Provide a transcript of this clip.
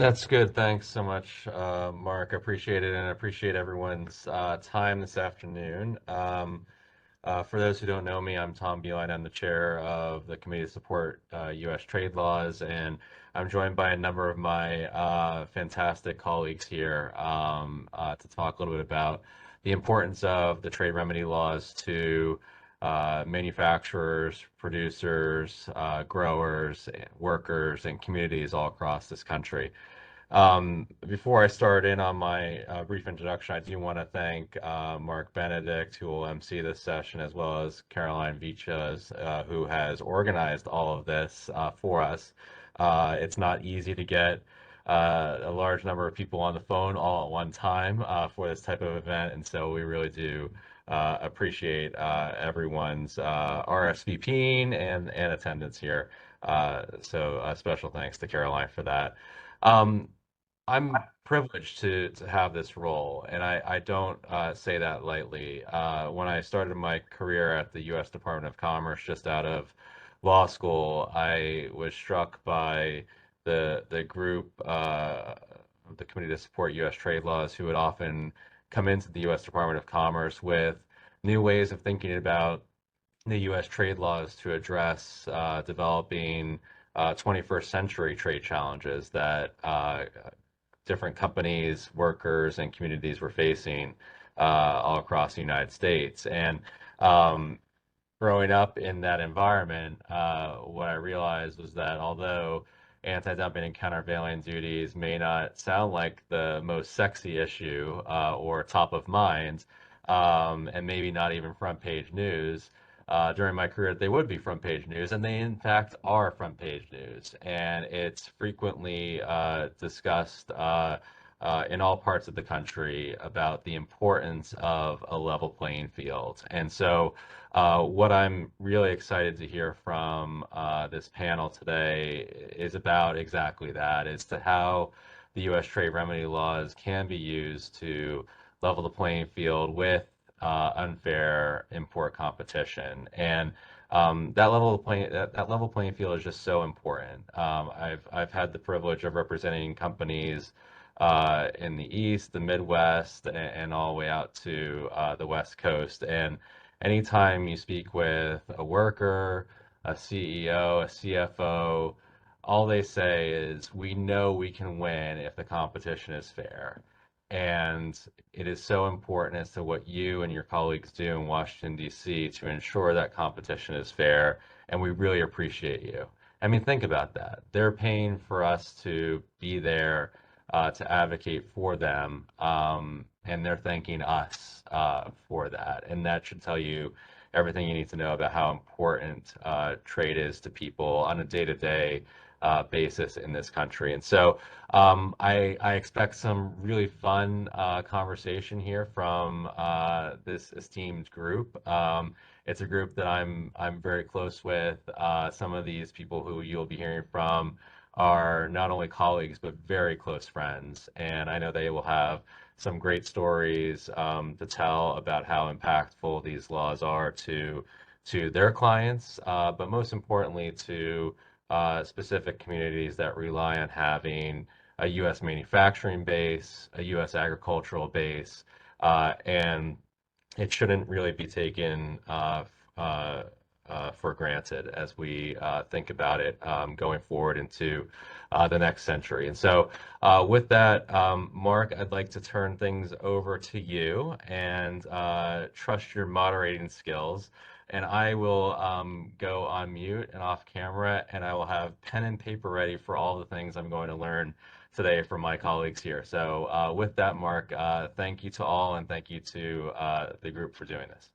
That's good. Thanks so much, Mark. I appreciate it, and I appreciate everyone's time this afternoon. For those who don't know me, I'm Tom Beeline. I'm the chair of the Committee to Support U.S. Trade Laws, and I'm joined by a number of my fantastic colleagues here to talk a little bit about the importance of the trade remedy laws to manufacturers, producers, growers, workers, and communities all across this country. Before I start in on my brief introduction, I do want to thank Mark Benedict, who will MC this session, as well as Caroline Vichas, who has organized all of this for us. It's not easy to get a large number of people on the phone all at one time for this type of event, and so we really do appreciate everyone's RSVPing and attendance here. So special thanks to Caroline for that. Um, I'm privileged to have this role, and I don't say that lightly. When I started my career at the U.S. Department of Commerce, just out of law school, I was struck by the group, the Committee to Support U.S. Trade Laws, who would often come into the U.S. Department of Commerce with new ways of thinking about the U.S. trade laws to address developing 21st century trade challenges that different companies, workers, and communities were facing all across the United States. And um, growing up in that environment, what I realized was that although anti-dumping and countervailing duties may not sound like the most sexy issue or top of mind, and maybe not even front page news, during my career, they would be front page news, and they in fact are front page news. And it's frequently discussed in all parts of the country about the importance of a level playing field. And so, what I'm really excited to hear from this panel today is about exactly that, as to how the U.S. trade remedy laws can be used to level the playing field with unfair import competition. And that level playing field is just so important. I've had the privilege of representing companies in the East, the Midwest, and all the way out to the West Coast. And anytime you speak with a worker, a CEO, a CFO, all they say is, we know we can win if the competition is fair. And it is so important as to what you and your colleagues do in Washington, D.C. to ensure that competition is fair. And we really appreciate you. I mean, think about that. They're paying for us to be there to advocate for them, and they're thanking us for that. And that should tell you everything you need to know about how important trade is to people on a day-to-day basis in this country. And so I expect some really fun conversation here from this esteemed group. It's a group that I'm very close with. Some of these people who you'll be hearing from are not only colleagues but very close friends, and I know they will have some great stories to tell about how impactful these laws are to their clients, but most importantly to specific communities that rely on having a U.S. manufacturing base, a U.S. agricultural base, and it shouldn't really be taken for granted as we think about it going forward into the next century. And so, with that, Mark, I'd like to turn things over to you and trust your moderating skills. And I will go on mute and off camera, and I will have pen and paper ready for all the things I'm going to learn today from my colleagues here. So with that, Mark, thank you to all, and thank you to the group for doing this.